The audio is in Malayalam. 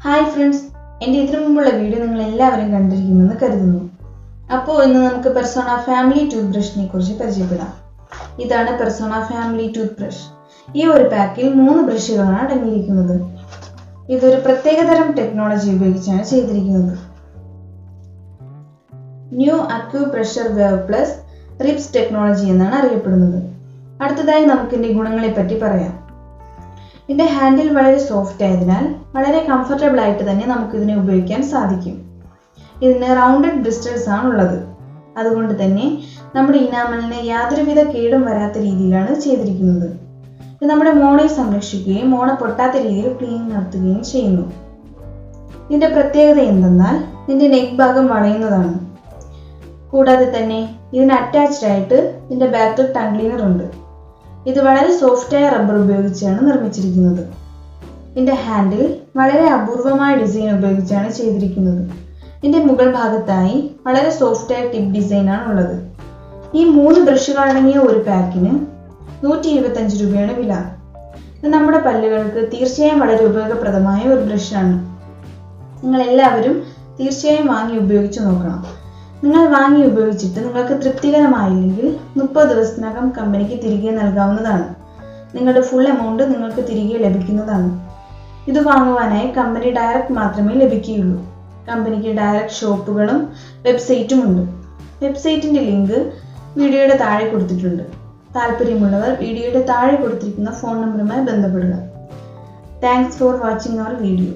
ഹായ് ഫ്രണ്ട്സ്, എൻ്റെ ഇതിനു മുമ്പുള്ള വീഡിയോ നിങ്ങൾ എല്ലാവരും കണ്ടിരിക്കുമെന്ന് കരുതുന്നു. അപ്പോൾ ഇന്ന് നമുക്ക് പെർസോണ ഫാമിലി ടൂത്ത് ബ്രഷിനെ കുറിച്ച് പരിചയപ്പെടാം. ഇതാണ് പെർസോണ ഫാമിലി ടൂത്ത് ബ്രഷ്. ഈ ഒരു പാക്കിൽ 3 ബ്രഷുകളാണ് അടങ്ങിയിരിക്കുന്നത്. ഇതൊരു പ്രത്യേകതരം ടെക്നോളജി ഉപയോഗിച്ചാണ് ചെയ്തിരിക്കുന്നത്. New acu pressure wave plus ribs technology എന്നാണ് അറിയപ്പെടുന്നത്. അടുത്തതായി നമുക്ക് ഇതിൻ്റെ ഗുണങ്ങളെ പറ്റി പറയാം. ഇതിൻ്റെ ഹാൻഡിൽ വളരെ സോഫ്റ്റ് ആയതിനാൽ വളരെ കംഫർട്ടബിൾ ആയിട്ട് തന്നെ നമുക്ക് ഇതിനെ ഉപയോഗിക്കാൻ സാധിക്കും. ഇതിന് റൗണ്ടഡ് ബ്രിസ്റ്റൽസ് ആണ് ഉള്ളത്. അതുകൊണ്ട് തന്നെ നമ്മുടെ ഇനാമലിന് യാതൊരുവിധ കേടും വരാത്ത രീതിയിലാണ് ചെയ്തിരിക്കുന്നത്. ഇത് നമ്മുടെ മോണയെ സംരക്ഷിക്കുകയും മോണ പൊട്ടാത്ത രീതിയിൽ ക്ലീൻ നടത്തുകയും ചെയ്യുന്നു. ഇതിൻ്റെ പ്രത്യേകത എന്തെന്നാൽ ഇതിൻ്റെ നെക്ക് ഭാഗം വളയുന്നതാണ്. കൂടാതെ തന്നെ ഇതിന് അറ്റാച്ച്ഡ് ആയിട്ട് ഇതിൻ്റെ ബാക്കിൽ ടങ് ക്ലീനർ ഉണ്ട്. ഇത് വളരെ സോഫ്റ്റായ റബ്ബർ ഉപയോഗിച്ചാണ് നിർമ്മിച്ചിരിക്കുന്നത്. ഇതിൻ്റെ ഹാൻഡിൽ വളരെ അപൂർവമായ ഡിസൈൻ ഉപയോഗിച്ചാണ് ചെയ്തിരിക്കുന്നത്. ഇതിൻ്റെ മുകൾ ഭാഗത്തായി വളരെ സോഫ്റ്റായ ടിപ്പ് ഡിസൈനാണ് ഉള്ളത്. ഈ 3 ബ്രഷുകൾ അടങ്ങിയ ഒരു പാക്കിന് 125 രൂപയാണ് വില. ഇത് നമ്മുടെ പല്ലുകൾക്ക് തീർച്ചയായും വളരെ ഉപയോഗപ്രദമായ ഒരു ബ്രഷാണ്. നിങ്ങൾ എല്ലാവരും തീർച്ചയായും വാങ്ങി ഉപയോഗിച്ച് നോക്കണം. നിങ്ങൾ വാങ്ങി ഉപയോഗിച്ചിട്ട് നിങ്ങൾക്ക് തൃപ്തികരമായില്ലെങ്കിൽ 30 ദിവസത്തിനകം കമ്പനിക്ക് തിരികെ നൽകാവുന്നതാണ്. നിങ്ങളുടെ ഫുൾ എമൗണ്ട് നിങ്ങൾക്ക് തിരികെ ലഭിക്കുന്നതാണ്. ഇത് വാങ്ങുവാനായി കമ്പനി ഡയറക്റ്റ് മാത്രമേ ലഭിക്കുകയുള്ളൂ. കമ്പനിക്ക് ഡയറക്റ്റ് ഷോപ്പുകളും വെബ്സൈറ്റും ഉണ്ട്. വെബ്സൈറ്റിൻ്റെ ലിങ്ക് വീഡിയോയുടെ താഴെ കൊടുത്തിട്ടുണ്ട്. താല്പര്യമുള്ളവർ വീഡിയോയുടെ താഴെ കൊടുത്തിരിക്കുന്ന ഫോൺ നമ്പറുമായി ബന്ധപ്പെടുക. Thanks for watching our video.